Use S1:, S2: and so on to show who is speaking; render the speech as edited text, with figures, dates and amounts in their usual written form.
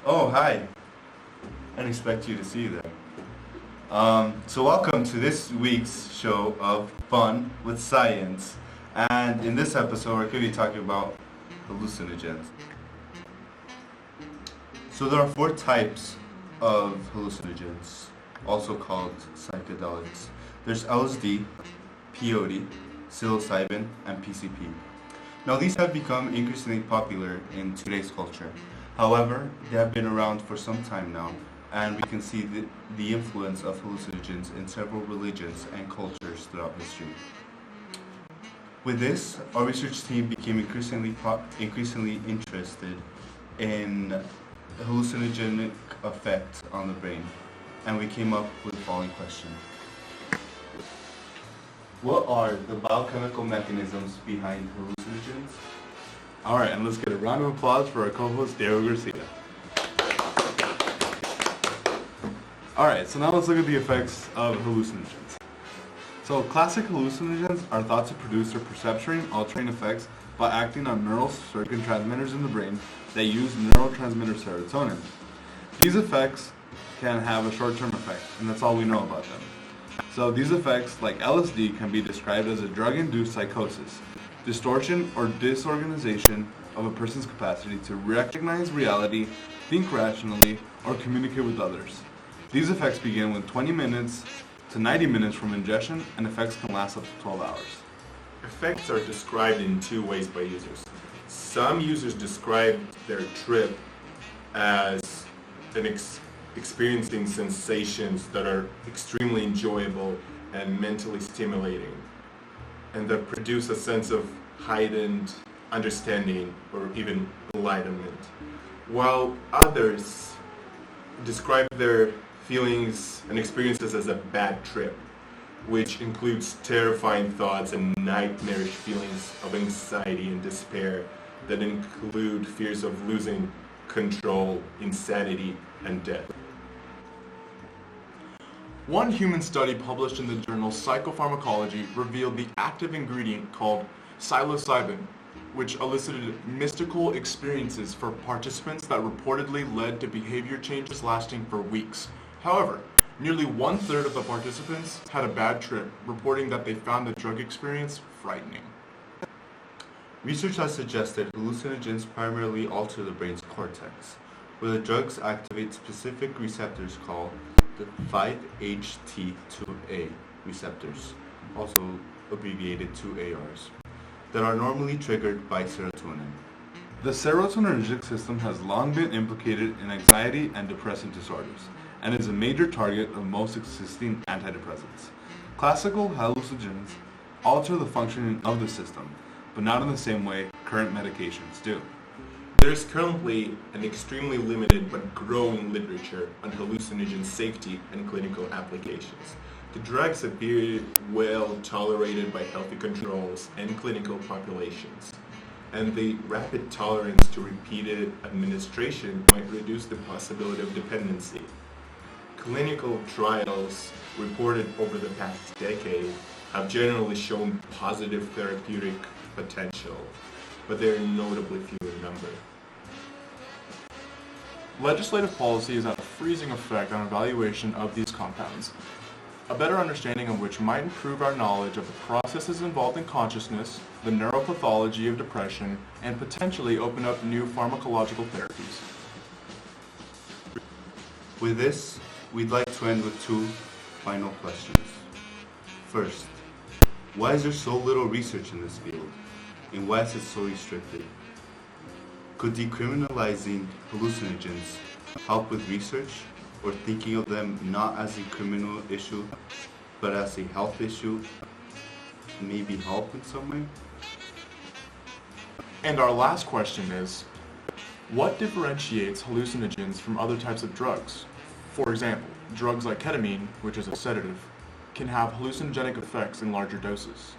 S1: Oh, hi. I didn't expect you to see you there. So welcome to this week's show of Fun with Science. And in this episode, we're going to be talking about hallucinogens. So there are 4 types of hallucinogens, also called psychedelics. There's LSD, peyote, psilocybin, and PCP. Now these have become increasingly popular in today's culture. However, they have been around for some time now, and we can see the influence of hallucinogens in several religions and cultures throughout history. With this, our research team became increasingly interested in the hallucinogenic effect on the brain, and we came up with the following question. What are the biochemical mechanisms behind hallucinogens?
S2: Alright, and let's get a round of applause for our co-host, Garcia. Alright, so now let's look at the effects of hallucinogens. So classic hallucinogens are thought to produce or perception-altering effects by acting on neural circuit transmitters in the brain that use neurotransmitter serotonin. These effects can have a short-term effect, and that's all we know about them. So these effects, like LSD, can be described as a drug-induced psychosis, distortion or disorganization of a person's capacity to recognize reality, think rationally, or communicate with others. These effects begin with 20 minutes to 90 minutes from ingestion, and effects can last up to 12 hours.
S3: Effects are described in 2 ways by users. Some users describe their trip as experiencing sensations that are extremely enjoyable and mentally stimulating, and that produce a sense of heightened understanding or even enlightenment, while others describe their feelings and experiences as a bad trip, which includes terrifying thoughts and nightmarish feelings of anxiety and despair that include fears of losing control, insanity, and death.
S2: One human study published in the journal Psychopharmacology revealed the active ingredient called psilocybin, which elicited mystical experiences for participants that reportedly led to behavior changes lasting for weeks. However, nearly 1/3 of the participants had a bad trip, reporting that they found the drug experience frightening.
S1: Research has suggested hallucinogens primarily alter the brain's cortex, where the drugs activate specific receptors called the 5-HT2A receptors, also abbreviated to ARs, that are normally triggered by serotonin.
S2: The serotonergic system has long been implicated in anxiety and depressive disorders, and is a major target of most existing antidepressants. Classical hallucinogens alter the functioning of the system, but not in the same way current medications do.
S3: There is currently an extremely limited but growing literature on hallucinogen safety and clinical applications. The drugs appear well tolerated by healthy controls and clinical populations, and the rapid tolerance to repeated administration might reduce the possibility of dependency. Clinical trials reported over the past decade have generally shown positive therapeutic potential, but they are notably few in number.
S2: Legislative policy has had a freezing effect on evaluation of these compounds, a better understanding of which might improve our knowledge of the processes involved in consciousness, the neuropathology of depression, and potentially open up new pharmacological therapies.
S1: With this, we'd like to end with 2 final questions. First, why is there so little research in this field, and why is it so restricted? Could decriminalizing hallucinogens help with research, or thinking of them not as a criminal issue, but as a health issue, maybe help in some way?
S2: And our last question is, what differentiates hallucinogens from other types of drugs? For example, drugs like ketamine, which is a sedative, can have hallucinogenic effects in larger doses.